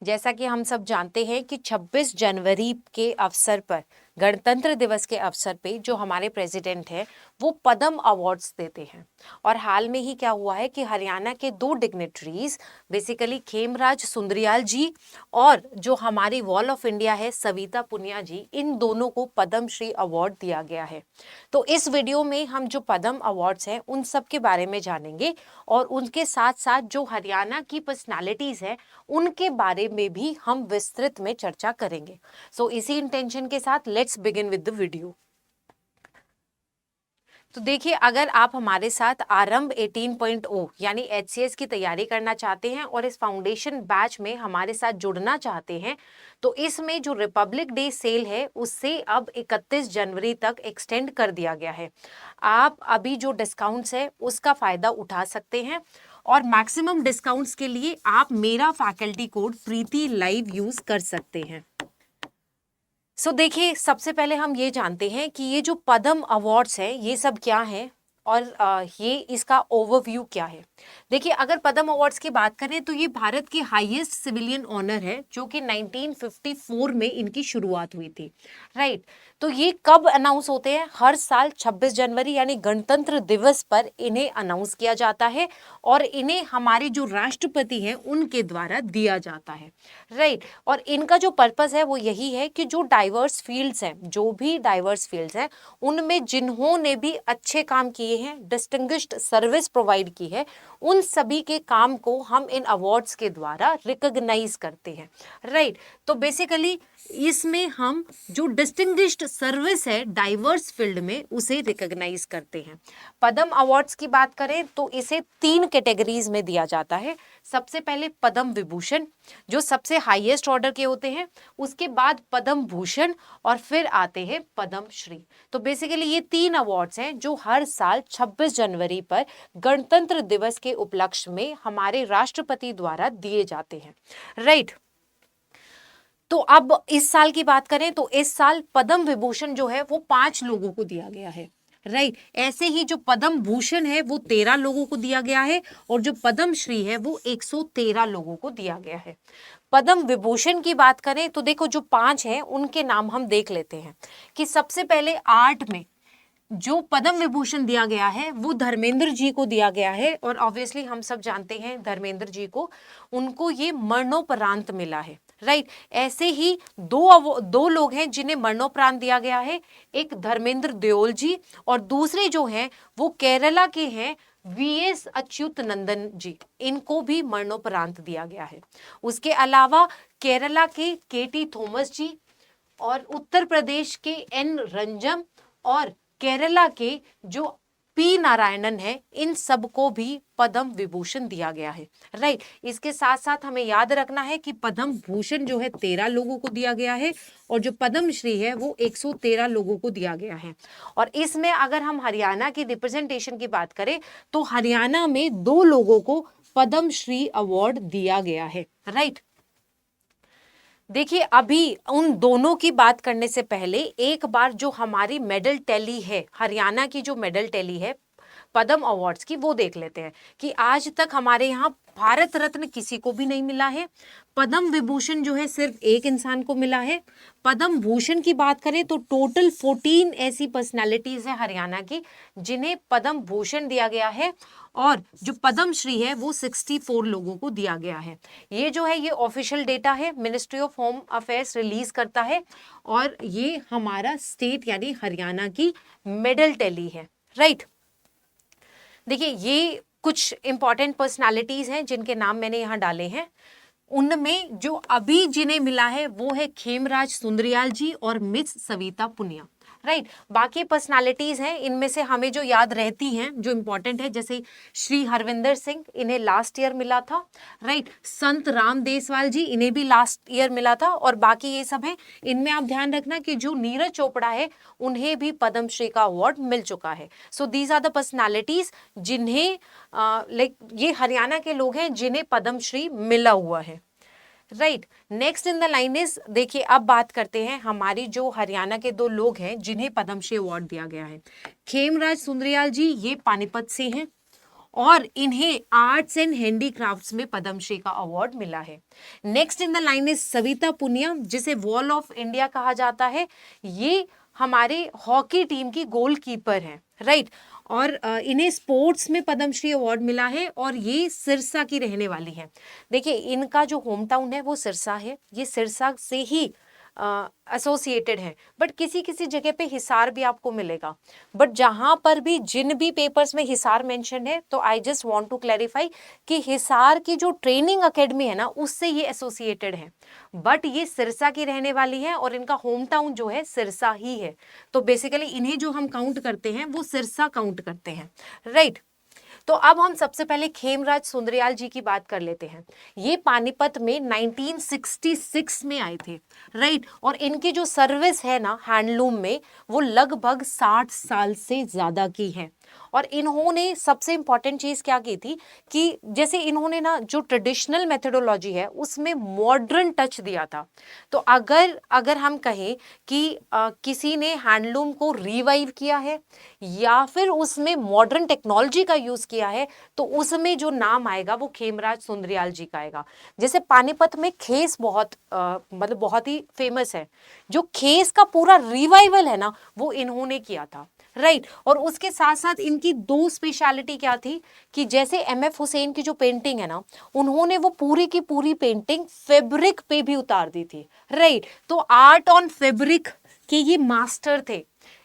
जैसा कि हम सब जानते हैं कि 26 जनवरी के अवसर पर, गणतंत्र दिवस के अवसर पे जो हमारे प्रेसिडेंट हैं वो पद्म अवार्ड्स देते हैं। और हाल में ही क्या हुआ है कि हरियाणा के दो डिग्नेटरीज, बेसिकली खेमराज सुंदरियाल जी और जो हमारी वॉल ऑफ इंडिया है सविता पुनिया जी, इन दोनों को पद्म श्री अवार्ड दिया गया है। तो इस वीडियो में हम जो पद्म अवार्ड्स हैं उन सब के बारे में जानेंगे और उनके साथ साथ जो हरियाणा की पर्सनालिटीज है उनके बारे में भी हम विस्तृत में चर्चा करेंगे। सो इसी इंटेंशन के साथ let's begin with the video. तो देखिए, अगर आप हमारे साथ आरंभ 18.0 यानी HCS की तैयारी करना चाहते हैं और इस फाउंडेशन बैच में हमारे साथ जुड़ना चाहते हैं तो इसमें जो रिपब्लिक डे सेल है उससे अब 31 जनवरी तक एक्सटेंड कर दिया गया है। आप अभी जो डिस्काउंट्स है उसका फायदा उठा सकते हैं और मैक्सिमम डिस्काउंट्स के लिए आप मेरा फैकल्टी कोड प्रीति लाइव यूज कर सकते हैं। देखिए, सबसे पहले हम ये जानते हैं कि ये जो पद्म अवार्ड्स हैं ये सब क्या है और ये इसका ओवरव्यू क्या है। देखिए, अगर पद्म अवार्ड्स की बात करें तो ये भारत की हाईएस्ट सिविलियन ऑनर है जो कि 1954 में इनकी शुरुआत हुई थी। राइट। तो ये कब अनाउंस होते हैं? हर साल 26 जनवरी यानी गणतंत्र दिवस पर इन्हें अनाउंस किया जाता है और इन्हें हमारे जो राष्ट्रपति हैं उनके द्वारा दिया जाता है। राइट। और इनका जो पर्पस है वो यही है कि जो डाइवर्स फील्ड्स हैं, जो भी डाइवर्स फील्ड्स हैं उनमें जिन्होंने भी अच्छे काम किए हैं, डिस्टिंग्विश्ड सर्विस प्रोवाइड की है, उन सभी के काम को हम इन अवार्ड्स के द्वारा रिकॉग्नाइज करते हैं। राइट। तो बेसिकली इसमें हम जो डिस्टिंग्विश्ड सर्विस है डाइवर्स फील्ड में उसे रिकॉग्नाइज करते हैं। पद्म अवार्ड्स की बात करें तो इसे 3 कैटेगरीज में दिया जाता है। सबसे पहले पद्म विभूषण जो सबसे हाईएस्ट ऑर्डर के होते हैं, उसके बाद पद्म भूषण और फिर आते हैं पद्म श्री। तो बेसिकली ये 3 अवार्ड्स हैं जो हर साल 26 जनवरी पर गणतंत्र दिवस के उपलक्ष्य में हमारे राष्ट्रपति द्वारा दिए जाते हैं। राइट। तो अब इस साल की बात करें तो इस साल पद्म विभूषण जो है वो 5 लोगों को दिया गया है। राइट। ऐसे ही जो पद्म भूषण है वो 13 लोगों को दिया गया है और जो पद्म श्री है वो 113 लोगों को दिया गया है। पद्म विभूषण की बात करें तो देखो, जो 5 हैं उनके नाम हम देख लेते हैं कि सबसे पहले आर्ट में जो पद्म विभूषण दिया गया है वो धर्मेंद्र जी को दिया गया है और ऑब्वियसली हम सब जानते हैं धर्मेंद्र जी को, उनको ये मरणोपरांत मिला है। राइट। ऐसे ही दो लोग हैं जिन्हें मरणोपरांत दिया गया है, एक धर्मेंद्र देओल जी और दूसरे जो हैं वो केरला के हैं VS अच्युतनंदन जी, इनको भी मरणोपरांत दिया गया है। उसके अलावा केरला के KT थॉमस जी और उत्तर प्रदेश के N रंजन और केरला के जो P नारायणन है, इन सबको भी पद्म विभूषण दिया गया है। राइट। इसके साथ साथ हमें याद रखना है कि पद्म भूषण जो है 13 लोगों को दिया गया है और जो पद्म श्री है वो 113 लोगों को दिया गया है। और इसमें अगर हम हरियाणा की रिप्रेजेंटेशन की बात करें तो हरियाणा में 2 लोगों को पद्म श्री अवार्ड दिया गया है। राइट। देखिए, अभी उन दोनों की बात करने से पहले एक बार जो हमारी मेडल टैली है, हरियाणा की जो मेडल टैली है पद्म अवार्ड्स की, वो देख लेते हैं कि आज तक हमारे यहाँ भारत रत्न किसी को भी नहीं मिला है। पद्म विभूषण जो है सिर्फ एक इंसान को मिला है। पद्म भूषण की बात करें तो टोटल 14 ऐसी पर्सनालिटीज है हरियाणा की जिन्हें पद्म भूषण दिया गया है और जो पद्म श्री है वो 64 लोगों को दिया गया है। ये जो है ये ऑफिशियल डेटा है, ministry of home affairs release करता है और ये हमारा स्टेट यानी हरियाणा की मेडल टैली है। राइट। देखिए, ये कुछ इंपॉर्टेंट पर्सनालिटीज हैं जिनके नाम मैंने यहाँ डाले हैं। उनमें जो अभी जिन्हें मिला है वो है खेमराज सुंदरियाल जी और मिस सविता पुनिया। राइट। बाकी पर्सनालिटीज हैं, इनमें से हमें जो याद रहती हैं जो इंपॉर्टेंट है, जैसे श्री हरविंदर सिंह, इन्हें लास्ट ईयर मिला था। राइट। संत राम देसवाल जी, इन्हें भी लास्ट ईयर मिला था और बाकी ये सब है। इनमें आप ध्यान रखना कि जो नीरज चोपड़ा है उन्हें भी पद्मश्री का अवार्ड मिल चुका है। So these are the personalities जिन्हें लाइक ये हरियाणा के लोग हैं जिन्हें पद्मश्री मिला हुआ है। Right. Next in the line is, देखिए अब बात करते हैं हमारी जो हरियाणा के 2 लोग हैं जिन्हें पद्मश्री अवार्ड दिया गया है। खेमराज सुंदरियाल जी ये पानीपत से हैं और इन्हें आर्ट्स एंड हैंडीक्राफ्ट्स में पद्मश्री का अवार्ड मिला है। Next in the line is Savita Punia, जिसे वॉल ऑफ इंडिया कहा जाता है। ये हमारे हॉकी टीम की गोलकीपर हैं, राइट। और इन्हें स्पोर्ट्स में पद्मश्री अवार्ड मिला है और ये सिरसा की रहने वाली हैं। देखिए इनका जो होम टाउन है वो सिरसा है, ये सिरसा से ही एसोसिएटेड है, बट किसी किसी जगह पे हिसार भी आपको मिलेगा। बट जहां पर भी जिन भी पेपर्स में हिसार मेंशन है, तो I just want to clarify कि हिसार की जो ट्रेनिंग एकेडमी है ना, उससे ये एसोसिएटेड है, बट ये सिरसा की रहने वाली है और इनका होम टाउन जो है सिरसा ही है। तो बेसिकली इन्हें जो हम काउंट करते हैं वो सिरसा काउंट करते हैं, राइट। तो अब हम सबसे पहले खेमराज सुंदरयाल जी की बात कर लेते हैं। ये पानीपत में 1966 में आए थे, राइट। और इनकी जो सर्विस है ना हैंडलूम में, वो लगभग 60 साल से ज्यादा की है। और इन्होंने सबसे इंपॉर्टेंट चीज क्या की थी कि जैसे इन्होंने ना जो ट्रेडिशनल मेथोडोलॉजी है उसमें मॉडर्न टच दिया था। तो अगर हम कहें कि किसी ने हैंडलूम को रिवाइव किया है या फिर उसमें मॉडर्न टेक्नोलॉजी का यूज किया है, तो उसमें जो नाम आएगा वो खेमराज सुंदरयाल जी का आएगा। जैसे पानीपत में खेस बहुत मतलब बहुत ही फेमस है, जो खेस का पूरा रिवाइवल है ना वो इन्होंने किया था, राइट। और उसके साथ साथ इनकी दो स्पेशलिटी क्या थी कि जैसे एमएफ हुसैन की जो पेंटिंग है ना, उन्होंने वो पूरी की पूरी पेंटिंग फैब्रिक पे भी उतार दी थी, राइट। तो आर्ट ऑन फैब्रिक के ये मास्टर थे।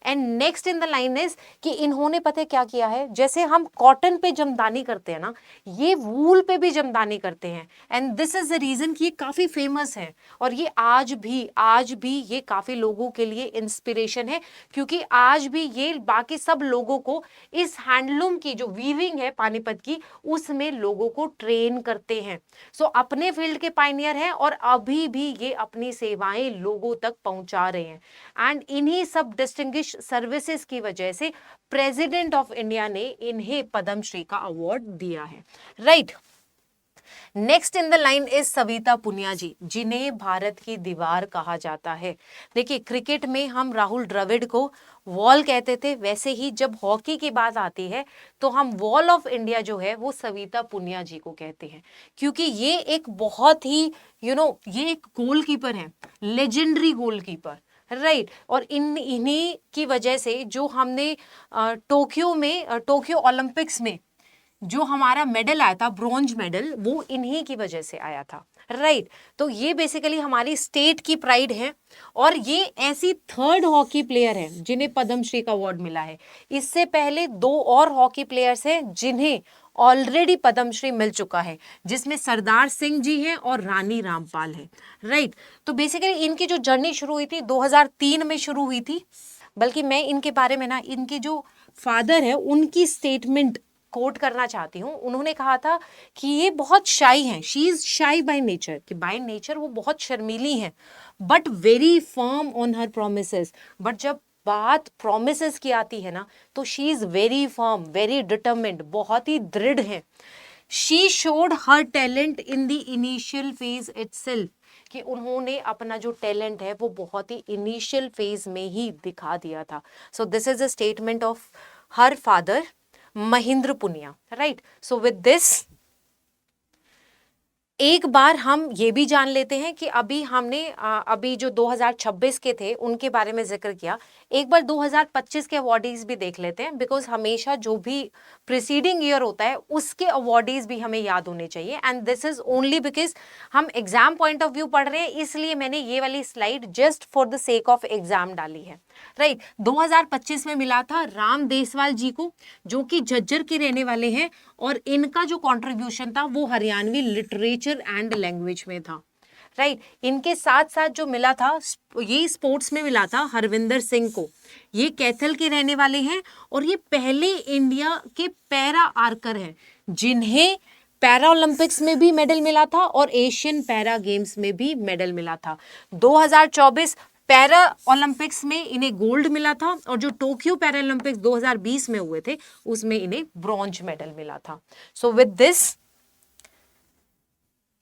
And next in the line is कि इन्होंने पता क्या किया है, जैसे हम कॉटन पे जमदानी करते हैं ना, ये वूल पे भी जमदानी करते हैं। And this is the reason कि ये काफी फेमस है और ये आज भी ये काफी लोगों के लिए इंस्पिरेशन है, क्योंकि आज भी ये बाकी सब लोगों को इस हैंडलूम की जो वीविंग है पानीपत की, उसमें लोगों को ट्रेन करते हैं। सो अपने फील्ड के पायनियर हैं और अभी भी ये अपनी सेवाएं लोगों तक पहुंचा रहे हैं। एंड इन्हीं सब डिस्टिंग्विश सर्विसेज की वजह से प्रेसिडेंट ऑफ इंडिया ने इन्हें पद्मश्री का अवार्ड दिया है, right. Next in the line is Savita Punia ji, जिन्हें भारत की दीवार कहा जाता है। देखिए क्रिकेट में हम राहुल द्रविड़ को वॉल कहते थे, वैसे ही जब हॉकी की बात आती है तो हम वॉल ऑफ इंडिया जो है वो सविता पुनिया जी को कहते हैं, क्योंकि ये एक बहुत ही ये एक गोलकीपर है, लेजेंडरी गोलकीपर, राइट। और इन्हीं की वजह से जो हमने टोक्यो ओलंपिक्स में जो हमारा मेडल आया था, ब्रॉन्ज मेडल, वो इन्हीं की वजह से आया था, राइट। तो ये बेसिकली हमारी स्टेट की प्राइड है और ये ऐसी थर्ड हॉकी प्लेयर है जिन्हें पद्मश्री का अवार्ड मिला है। इससे पहले दो और हॉकी प्लेयर्स हैं जिन्हें ऑलरेडी पद्मश्री मिल चुका है, जिसमें सरदार सिंह जी हैं और रानी रामपाल है, राइट। तो बेसिकली इनकी जो जर्नी शुरू हुई थी 2003 में शुरू हुई थी। बल्कि मैं इनके बारे में ना, इनके जो फादर है उनकी स्टेटमेंट कोट करना चाहती हूँ। उन्होंने कहा था कि ये बहुत शाई हैं, शी इज शाई बाय नेचर, कि बाय नेचर वो बहुत शर्मीली हैं, but very firm on her promises. But जब बात प्रोमिसेस की आती है ना, तो she is very firm, very determined, बहुत ही दृढ़ है। She showed her talent in the initial phase itself, कि उन्होंने अपना जो टैलेंट है वो बहुत ही इनिशियल फेज में ही दिखा दिया था। So this is a statement of her father Mahendra Punia, right. So with this एक बार हम ये भी जान लेते हैं कि अभी हमने अभी जो 2026 के थे उनके बारे में जिक्र किया, एक बार 2025 के अवार्डीज भी देख लेते हैं, बिकॉज हमेशा जो भी प्रीसीडिंग ईयर होता है उसके अवार्डीज भी हमें याद होने चाहिए। And this is only because हम एग्जाम पॉइंट ऑफ व्यू पढ़ रहे हैं, इसलिए मैंने ये वाली slide just for the sake of exam डाली है, राइट। 2025 में मिला था राम देसवाल जी को, जो कि झज्जर के रहने वाले हैं, और इनका जो कंट्रीब्यूशन था वो हरियाणवी लिटरेचर एंड लैंग्वेज में था, राइट। इनके साथ साथ जो मिला था ये स्पोर्ट्स में मिला था हरविंदर सिंह को, ये कैथल के रहने वाले हैं और ये पहले इंडिया के पैरा आर्कर हैं जिन्हें पैरा ओलंपिक्स में भी मेडल मिला था और एशियन पैरा गेम्स में भी मेडल मिला था। 2024 पैरा ओलंपिक्स में इन्हें गोल्ड मिला था और जो टोक्यो पैरा ओलंपिक्स 2020 में हुए थे उसमें इन्हें ब्रॉन्ज मेडल मिला था। So with this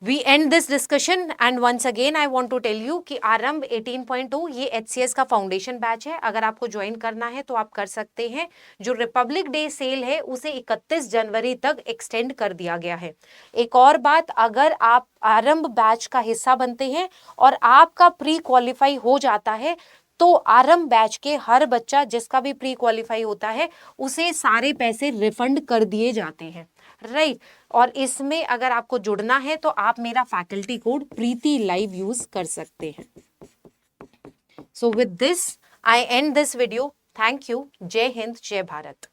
We end this discussion and once again I want to tell you कि आरंभ 18.2 ये HCS का फाउंडेशन बैच है। अगर आपको ज्वाइन करना है तो आप कर सकते हैं। जो रिपब्लिक डे सेल है उसे 31 जनवरी तक एक्सटेंड कर दिया गया है। एक और बात, अगर आप आरंभ बैच का हिस्सा बनते हैं और आपका प्री क्वालिफाई हो जाता है तो आरंभ बैच के हर बच्चा जिसका भी प्री क्वालिफाई होता है उसे सारे पैसे रिफंड कर दिए जाते हैं, राइट। और इसमें अगर आपको जुड़ना है तो आप मेरा फैकल्टी कोड प्रीति लाइव यूज कर सकते हैं। So with this I and this video. Thank you. जय हिंद, जय भारत।